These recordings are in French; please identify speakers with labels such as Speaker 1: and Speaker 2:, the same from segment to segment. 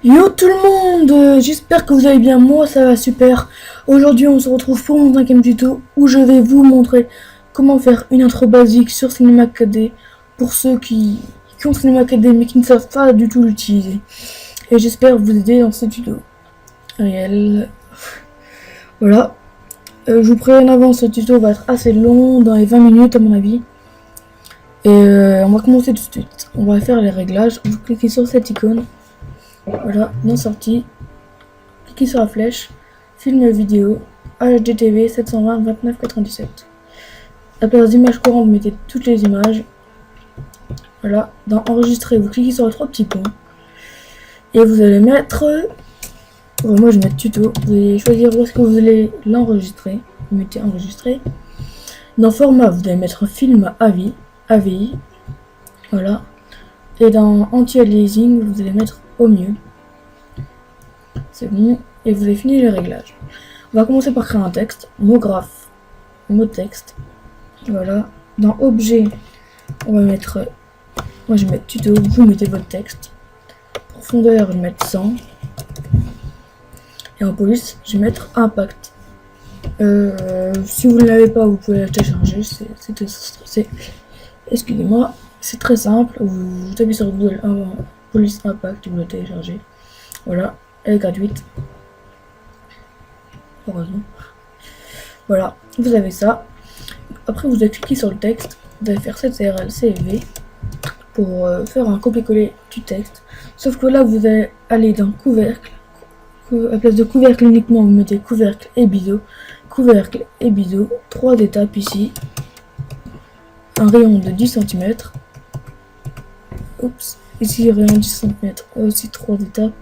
Speaker 1: Yo tout le monde, j'espère que vous allez bien, moi ça va super. Aujourd'hui on se retrouve pour mon 5e tuto où je vais vous montrer comment faire une intro basique sur Cinema 4D pour ceux qui ont Cinema 4D mais qui ne savent pas du tout l'utiliser. Et j'espère vous aider dans ce tuto réel. Voilà, je vous préviens en avance, ce tuto va être assez long, dans les 20 minutes à mon avis. Et on va commencer tout de suite. On va faire les réglages, vous cliquez sur cette icône. Voilà, dans sortie, cliquez sur la flèche, film vidéo, HDTV 720 29 97. À la place d'images courantes, vous mettez toutes les images. Voilà, dans enregistrer, vous cliquez sur les 3 petits points. Et vous allez mettre, bon, moi je vais mettre tuto, vous allez choisir où est-ce que vous allez l'enregistrer. Vous mettez enregistrer. Dans format, vous allez mettre film AVI, voilà. Et dans anti-aliasing, vous allez mettre au mieux. C'est bon. Et vous avez fini les réglages. On va commencer par créer un texte. Mot graphe. Mot texte. Voilà. Dans objet, on va mettre... Moi je vais mettre tuto. Vous mettez votre texte. Profondeur, je vais mettre 100. Et en police, je vais mettre impact. Si vous ne l'avez pas, vous pouvez la télécharger. C'est excusez-moi. C'est très simple. Vous tapez sur Google police impact et vous la téléchargez. Voilà. Elle est gratuite. Heureusement. Voilà. Vous avez ça. Après, vous allez cliquer sur le texte. Vous allez faire CTRL CV pour faire un copier-coller du texte. Sauf que là, vous allez aller dans couvercle. À la place de couvercle uniquement, vous mettez couvercle et biseau. Couvercle et biseau. 3 étapes ici. Un rayon de 10 cm. Oups. Ici, rayon de 10 cm. Aussi 3 étapes.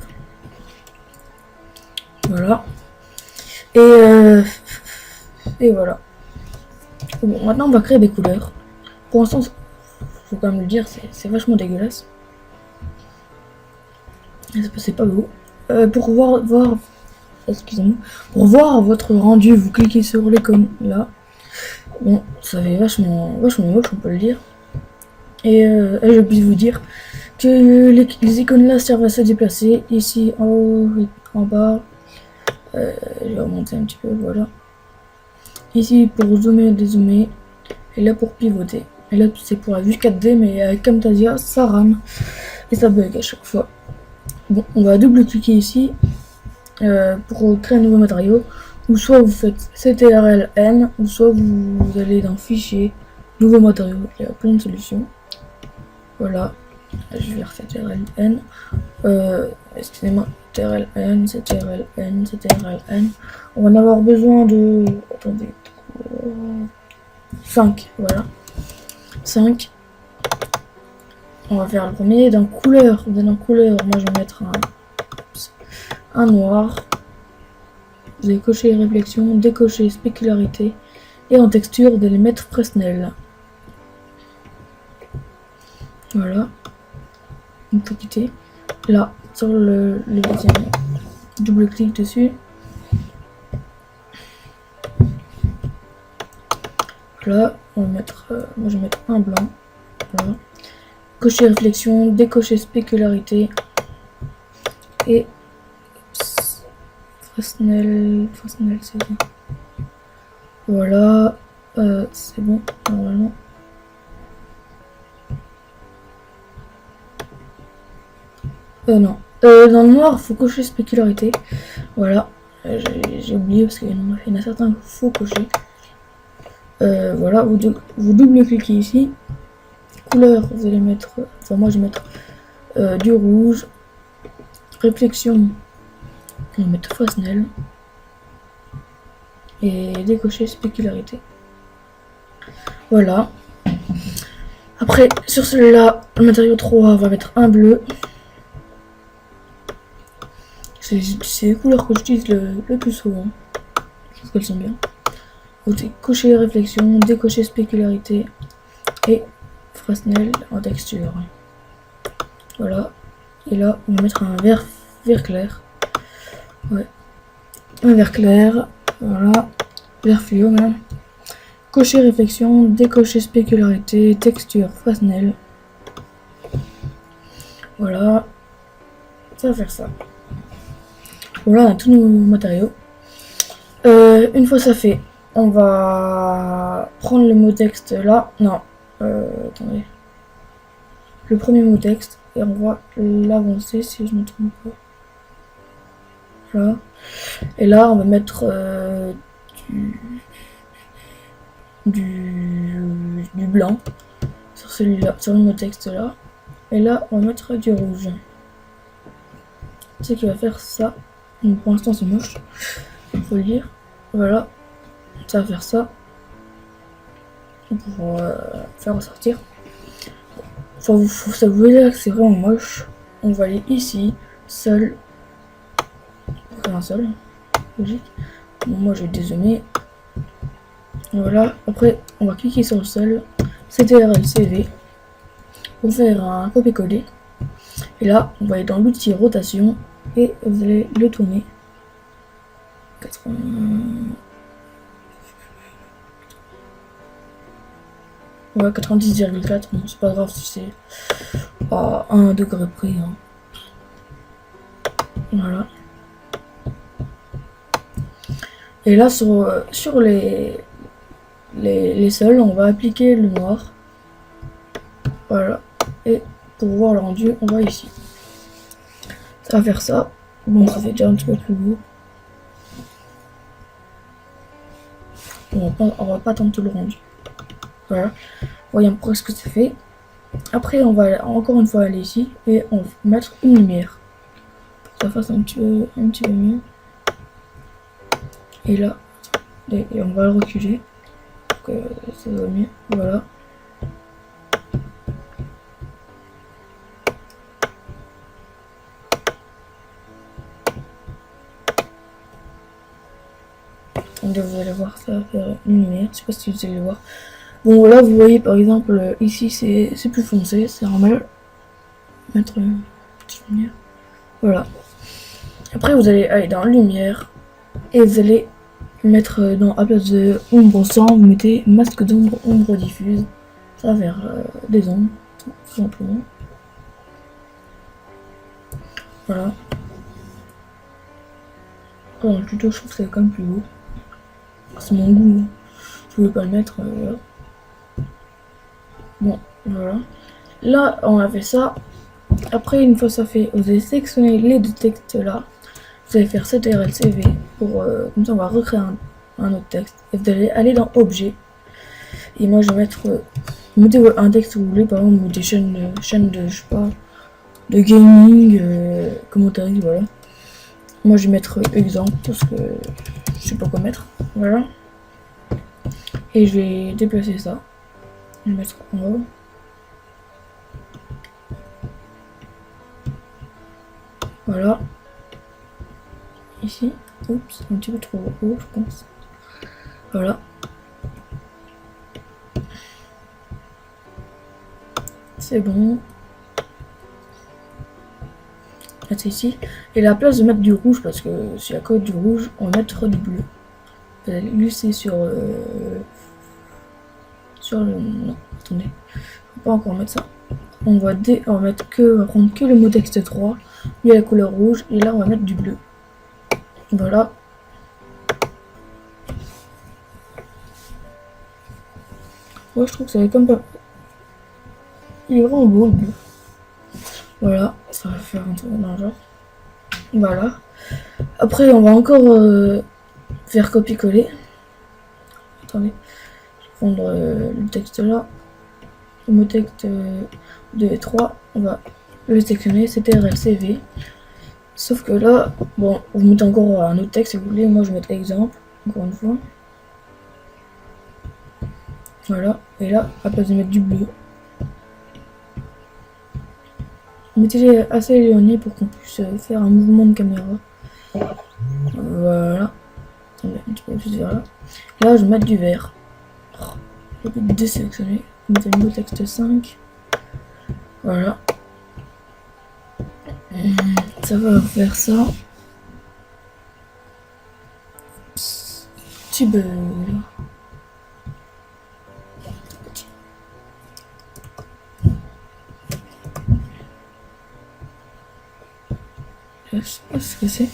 Speaker 1: Voilà. Et voilà. Bon, maintenant, on va créer des couleurs. Pour l'instant, faut quand même le dire, c'est vachement dégueulasse. C'est pas beau. Pour voir excusez-moi. Pour voir votre rendu, vous cliquez sur l'icône là. Bon, ça fait vachement moche, on peut le dire. Et je peux vous dire que les icônes là servent à se déplacer. Ici, en haut et en bas. Je vais remonter un petit peu, voilà. Ici pour zoomer et dézoomer. Et là pour pivoter. Et là c'est pour la vue 4D, mais avec Camtasia ça rame. Et ça bug à chaque fois. Bon, on va double-cliquer ici. Pour créer un nouveau matériau. Ou soit vous faites CTRL-N, ou soit vous allez dans Fichier, Nouveau matériau. Il y a plein de solutions. Voilà. Je vais refaire CTRL-N. Excusez-moi. CTRL-N, CTRL-N, CTRL-N. On va en avoir besoin de... Attendez. 5, voilà. 5. On va faire le premier. Dans couleur, moi je vais mettre un noir. Vous allez cocher réflexion, décocher spécularité. Et en texture, vous allez mettre Fresnel. Voilà. On peut quitter. Là, sur le deuxième. Double-clic dessus. Là, on va mettre... moi, je vais mettre un blanc. Voilà. Cocher réflexion, décocher spécularité. Et... Fresnel, c'est bon. Voilà. C'est bon, normalement. Non. Dans le noir, faut cocher spécularité. Voilà. J'ai oublié parce qu'il y en a certains qu'il faut cocher. Voilà. Vous double-cliquez ici. Couleur, vous allez mettre... Enfin, moi, je vais mettre du rouge. Réflexion. On va mettre Fresnel. Et décocher spécularité. Voilà. Après, sur celui-là, le matériau 3, on va mettre un bleu. C'est les couleurs que j'utilise le plus souvent. Je trouve qu'elles sont bien. Vous cocher les réflexions, décocher spécularité et Fresnel en texture. Voilà. Et là, on va mettre un vert clair. Ouais. Un vert clair. Voilà. Vert fluo même. Cocher réflexion, décocher spécularité, texture Fresnel. Voilà. Ça va faire ça. Voilà, on a tous nos matériaux. Une fois ça fait, on va prendre le mot texte là. Non, attendez. Le premier mot texte et on va l'avancer si je ne me trompe pas. Voilà. Et là, on va mettre du blanc sur celui-là, sur le mot texte là. Et là, on va mettre du rouge. C'est qui va faire ça. Donc, pour l'instant, c'est moche. Faut le dire. Voilà. Ça va faire ça. Pour faire ressortir. Faut s'avouer là que c'est vraiment moche. On va aller ici, seul. Un seul. Logique. Bon, moi, je vais dézoomer. Voilà. Après, on va cliquer sur le seul. CTRL-CV. Pour faire un copier-coller. Et là, on va aller dans l'outil rotation. Et vous allez le tourner. 80... Ouais, 90,4, bon, c'est pas grave si c'est à 1 degré près. Hein. Voilà. Et là, sur les sols, on va appliquer le noir. Voilà. Et pour voir le rendu, on va ici. Ça va faire ça. Bon, ça fait déjà un petit peu plus beau. On va pas tenter le rendu. Voilà. Voyons presque ce que c'est fait. Après, on va encore une fois aller ici et on va mettre une lumière. Pour que ça fasse un petit peu mieux. Et là, et on va le reculer pour que ça va mieux. Voilà. Donc vous allez voir, ça va faire une lumière. Je sais pas si vous allez voir. Bon, là, vous voyez par exemple, ici c'est plus foncé, c'est normal. Mettre une petite lumière. Voilà. Après, vous allez aller dans lumière et vous allez mettre dans à place de ombre sans, vous mettez masque d'ombre, ombre diffuse. Ça va faire des ombres, tout simplement. Voilà. Dans le tuto, je trouve que c'est quand même plus beau. C'est mon goût. Hein. Je voulais pas le mettre. Voilà. Bon, voilà. Là, on a fait ça. Après, une fois ça fait, vous allez sélectionner les deux textes là. Vous allez faire CTRL-CV pour comme ça on va recréer un autre texte. Et vous allez aller dans Objet. Et moi je vais mettre mettez un texte que vous voulez, par exemple des chaînes de je sais pas de gaming, commentaires, voilà. Moi je vais mettre exemple parce que je sais pas quoi mettre. Voilà. Et je vais déplacer ça. Je vais mettre en haut. Voilà. Ici. Oups, un petit peu trop haut, je pense. Voilà. C'est bon. Mettre ici. Et à la place de mettre du rouge, parce que si à cause du rouge, on va mettre du bleu. Vous allez glisser sur le. Non, attendez. Faut pas encore mettre ça. On va prendre que le mot texte 3, lui la couleur rouge, et là on va mettre du bleu. Voilà. Ouais, je trouve que ça va comme pas. Il est vraiment beau le bleu. Voilà, ça va faire un truc dans le genre. Voilà. Après, on va encore faire copier-coller. Attendez. Je vais prendre le texte là. Le mot texte 2 et 3. On va le sélectionner. CTRL-CV. Sauf que là, bon, vous mettez encore un autre texte si vous voulez. Moi, je vais mettre exemple. Encore une fois. Voilà. Et là, à place de mettre du bleu, mettez-les assez éloignés pour qu'on puisse faire un mouvement de caméra. Voilà. Attendez, un petit peu plus vers là. Là, je vais mettre du vert. Je vais désélectionner. Mettre le mot texte 5. Voilà. Ça va faire ça. Petit bug. Je sais pas ce que c'est.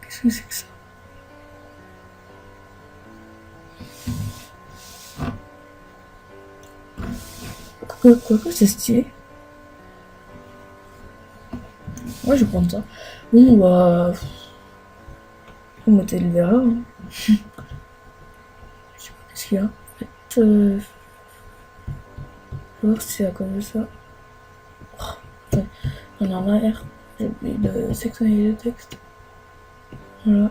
Speaker 1: Qu'est-ce que c'est que ça? Quoique c'est stylé. Ouais, je vais prendre ça. Bon, bah. On va mettre le verre là. Hein. Je sais pas qu'est-ce qu'il y a. En fait, je vais voir si c'est à cause de ça. Oh, ouais. On est en arrière. J'ai oublié de sélectionner le texte. Voilà.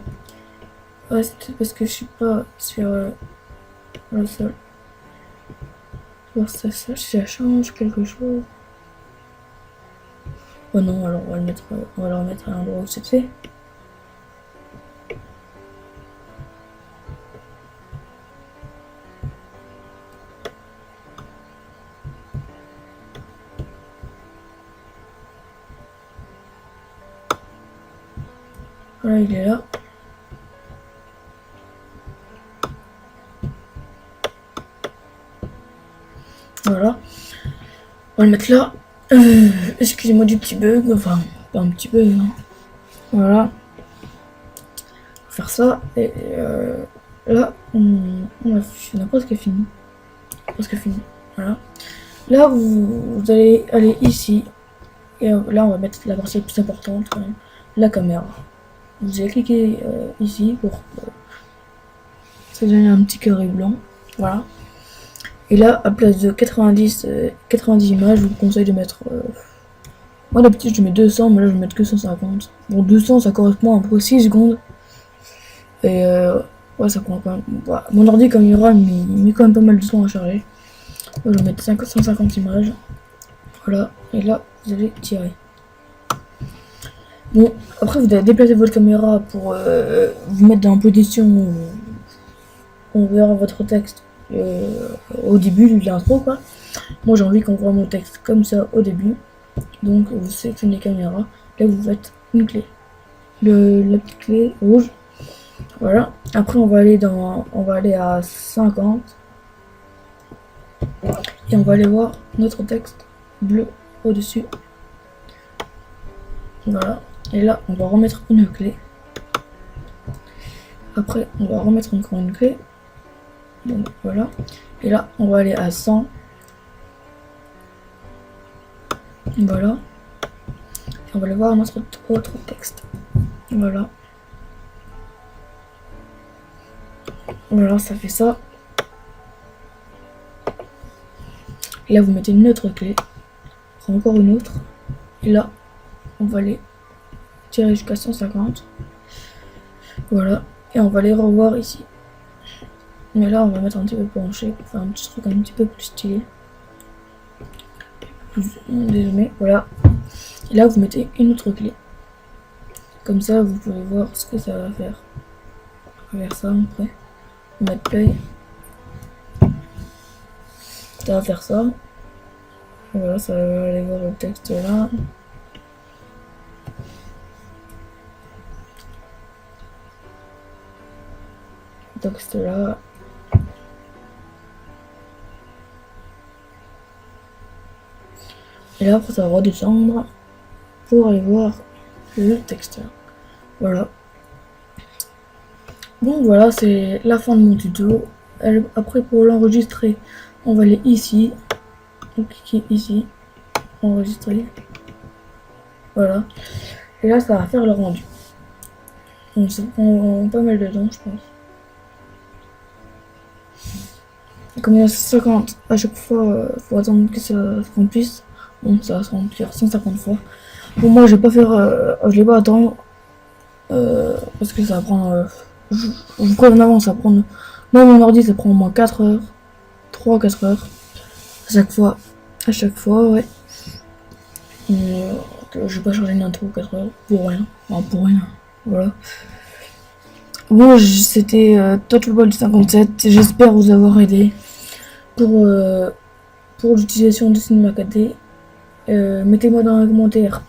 Speaker 1: Ouais, c'était parce que je suis pas sur le sol. Je vais voir si si ça change quelque chose. Oh non, alors on va le remettre à l'endroit où c'était. Voilà, il est là. Voilà. On va le mettre là. Excusez-moi du petit bug. Enfin, pas un petit bug. Hein. Voilà. On va faire ça. Et là, on a presque fini. Presque fini. Voilà. Là, vous allez aller ici. Et là, on va mettre la partie la plus importante quand même. La caméra. Vous allez cliquer ici pour ça donne un petit carré blanc. Voilà. Et là, à place de 90 images, je vous conseille de mettre... moi d'habitude je mets 200, mais là je vais mettre que 150. Bon, 200 ça correspond à peu près 6 secondes. Et ouais, ça prend quand même... Bah, mon ordi caméra il met quand même pas mal de temps à charger. Moi, je vais mettre 150 images. Voilà. Et là, vous allez tirer. Bon, après vous allez déplacer votre caméra pour vous mettre dans une position où on verra votre texte au début de l'intro quoi. Moi j'ai envie qu'on voit mon texte comme ça au début. Donc vous sélectionnez les caméras. Là vous faites une clé. La petite clé rouge. Voilà. Après on va aller à 50. Et on va aller voir notre texte bleu au-dessus. Voilà. Et là on va remettre une clé. Après on va remettre encore une clé. Donc voilà. Et là on va aller à 100. Voilà. Et on va aller voir notre autre texte. Voilà. Voilà, ça fait ça. Et là vous mettez une autre clé. Encore une autre. Et là on va aller tirer jusqu'à 150. Voilà. Et on va les revoir ici. Mais là on va mettre un petit peu penché pour faire un petit truc un petit peu plus stylé. Désolé, voilà. Et là vous mettez une autre clé. Comme ça vous pouvez voir ce que ça va faire. On va faire ça après. Mettre play. Ça va faire ça. Voilà, ça va aller voir le texte là. Le texte là. Et là après ça va redescendre pour aller voir le texte. Voilà. Bon voilà, c'est la fin de mon tuto. Après pour l'enregistrer, on va aller ici. On clique ici. Enregistrer. Voilà. Et là ça va faire le rendu. Donc ça prend pas mal de temps je pense. Comme il y a 50 à chaque fois, faut attendre que ça se remplisse. Bon, ça va se remplir 150 fois. Bon, moi je vais pas faire. Je vais pas attendre. Parce que ça va prendre. Je vous préviens en avance, ça va prendre. Moi, mon ordi, ça prend au moins 4 heures. 3-4 heures. À chaque fois. À chaque fois, ouais. Je vais pas changer une intro 4 heures. Pour rien. Enfin, pour rien. Voilà. Bon, c'était Total Ball 57. J'espère vous avoir aidé pour l'utilisation de Cinema 4D. Mettez-moi dans les commentaires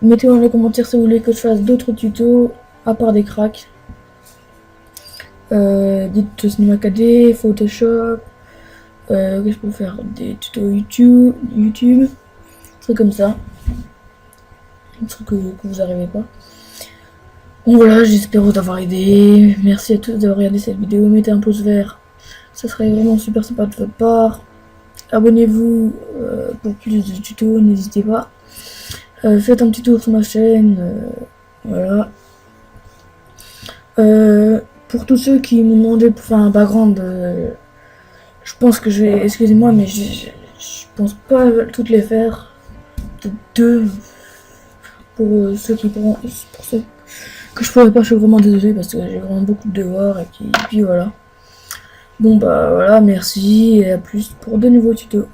Speaker 1: mettez-moi dans les commentaires si vous voulez que je fasse d'autres tutos à part des cracks. Dites Cinema 4D, Photoshop, qu'est-ce que je peux faire, des tutos YouTube, trucs comme ça, des trucs que vous n'arrivez pas. Bon voilà, j'espère vous avoir aidé. Merci à tous d'avoir regardé cette vidéo. Mettez un pouce vert, ça serait vraiment super sympa de votre part. Abonnez-vous pour plus de tutos, n'hésitez pas. Faites un petit tour sur ma chaîne. Voilà. Pour tous ceux qui m'ont demandé pour faire un background, je pense que je vais, excusez-moi, mais je pense pas toutes les faire. Peut-être deux. Pour ceux qui pourront, pour ceux que je pourrais pas, je suis vraiment désolée parce que j'ai vraiment beaucoup de devoirs et puis voilà. Bon bah voilà, merci et à plus pour de nouveaux tutos.